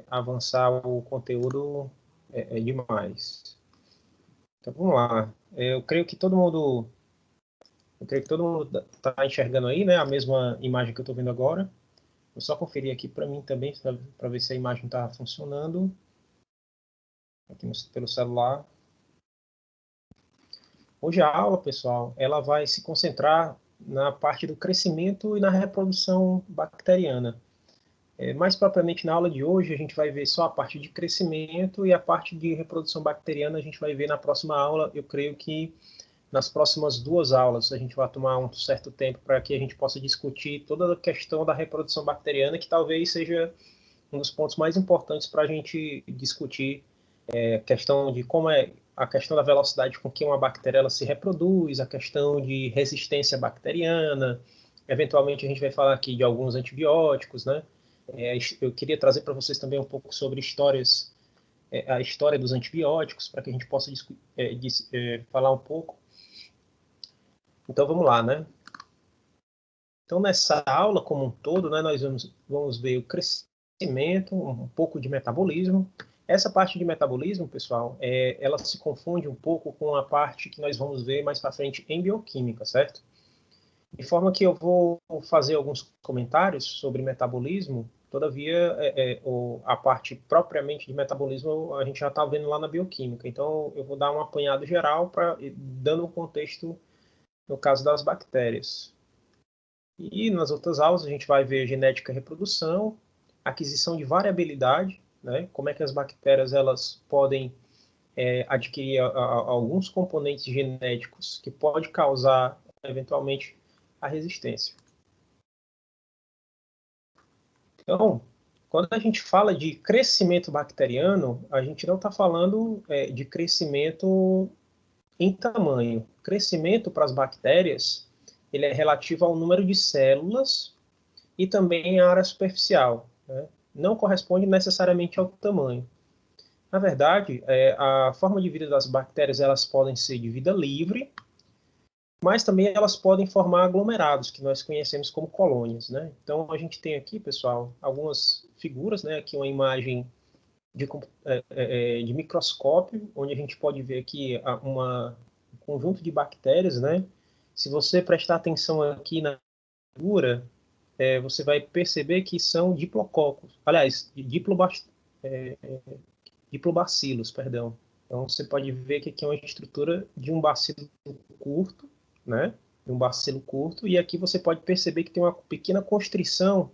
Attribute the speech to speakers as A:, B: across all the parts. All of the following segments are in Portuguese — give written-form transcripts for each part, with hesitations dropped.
A: avançar o conteúdo demais. Então, vamos lá. Eu creio que todo mundo está enxergando aí, né, a mesma imagem que eu estou vendo agora. Vou só conferir aqui para mim também, para ver se a imagem está funcionando. Aqui pelo celular. Hoje a aula, pessoal, ela vai se concentrar na parte do crescimento e na reprodução bacteriana. Mais propriamente na aula de hoje, a gente vai ver só a parte de crescimento e a parte de reprodução bacteriana a gente vai ver na próxima aula. Eu creio que nas próximas 2 aulas a gente vai tomar um certo tempo para que a gente possa discutir toda a questão da reprodução bacteriana, que talvez seja um dos pontos mais importantes para a gente discutir, a questão de como é a questão da velocidade com que uma bactéria ela se reproduz, a questão de resistência bacteriana, eventualmente a gente vai falar aqui de alguns antibióticos, né? Eu queria trazer para vocês também um pouco sobre a história dos antibióticos, para que a gente possa falar um pouco. Então vamos lá, né? Então nessa aula como um todo, né, nós vamos ver o crescimento, um pouco de metabolismo. Essa parte de metabolismo, pessoal, ela se confunde um pouco com a parte que nós vamos ver mais para frente em bioquímica, certo? De forma que eu vou fazer alguns comentários sobre metabolismo, todavia a parte propriamente de metabolismo a gente já está vendo lá na bioquímica. Então eu vou dar um apanhado geral, dando um contexto no caso das bactérias. E nas outras aulas a gente vai ver genética e reprodução, aquisição de variabilidade, né? Como é que as bactérias elas podem adquirir alguns componentes genéticos que pode causar eventualmente a resistência. Então, quando a gente fala de crescimento bacteriano, a gente não está falando de crescimento em tamanho. Crescimento para as bactérias, ele é relativo ao número de células e também à área superficial, né? Não corresponde necessariamente ao tamanho. Na verdade, a forma de vida das bactérias elas podem ser de vida livre, mas também elas podem formar aglomerados, que nós conhecemos como colônias, né? Então a gente tem aqui, pessoal, algumas figuras, né? Aqui uma imagem de microscópio, onde a gente pode ver aqui um conjunto de bactérias, né? Se você prestar atenção aqui na figura, você vai perceber que são diplococos, aliás, diplobacilos, perdão. Então você pode ver que aqui é uma estrutura de um bacilo curto, né? De um bacilo curto, e aqui você pode perceber que tem uma pequena constrição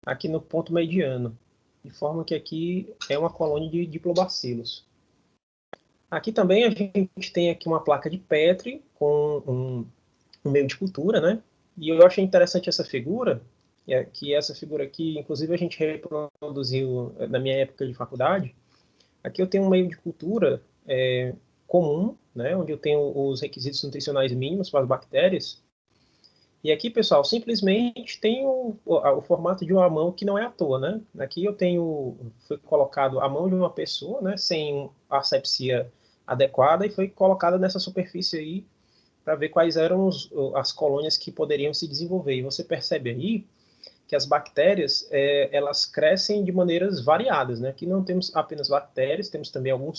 A: aqui no ponto mediano, de forma que aqui é uma colônia de diplobacilos. Aqui também a gente tem aqui uma placa de Petri com um meio de cultura, né? E eu achei interessante essa figura, que essa figura aqui, inclusive a gente reproduziu na minha época de faculdade. Aqui eu tenho um meio de cultura comum, né, onde eu tenho os requisitos nutricionais mínimos para as bactérias. E aqui, pessoal, simplesmente tem o formato de uma mão que não é à toa, né? Aqui foi colocado a mão de uma pessoa, né, sem asepsia adequada e foi colocada nessa superfície aí para ver quais eram as colônias que poderiam se desenvolver. E você percebe aí que as bactérias elas crescem de maneiras variadas, né? Aqui não temos apenas bactérias, temos também alguns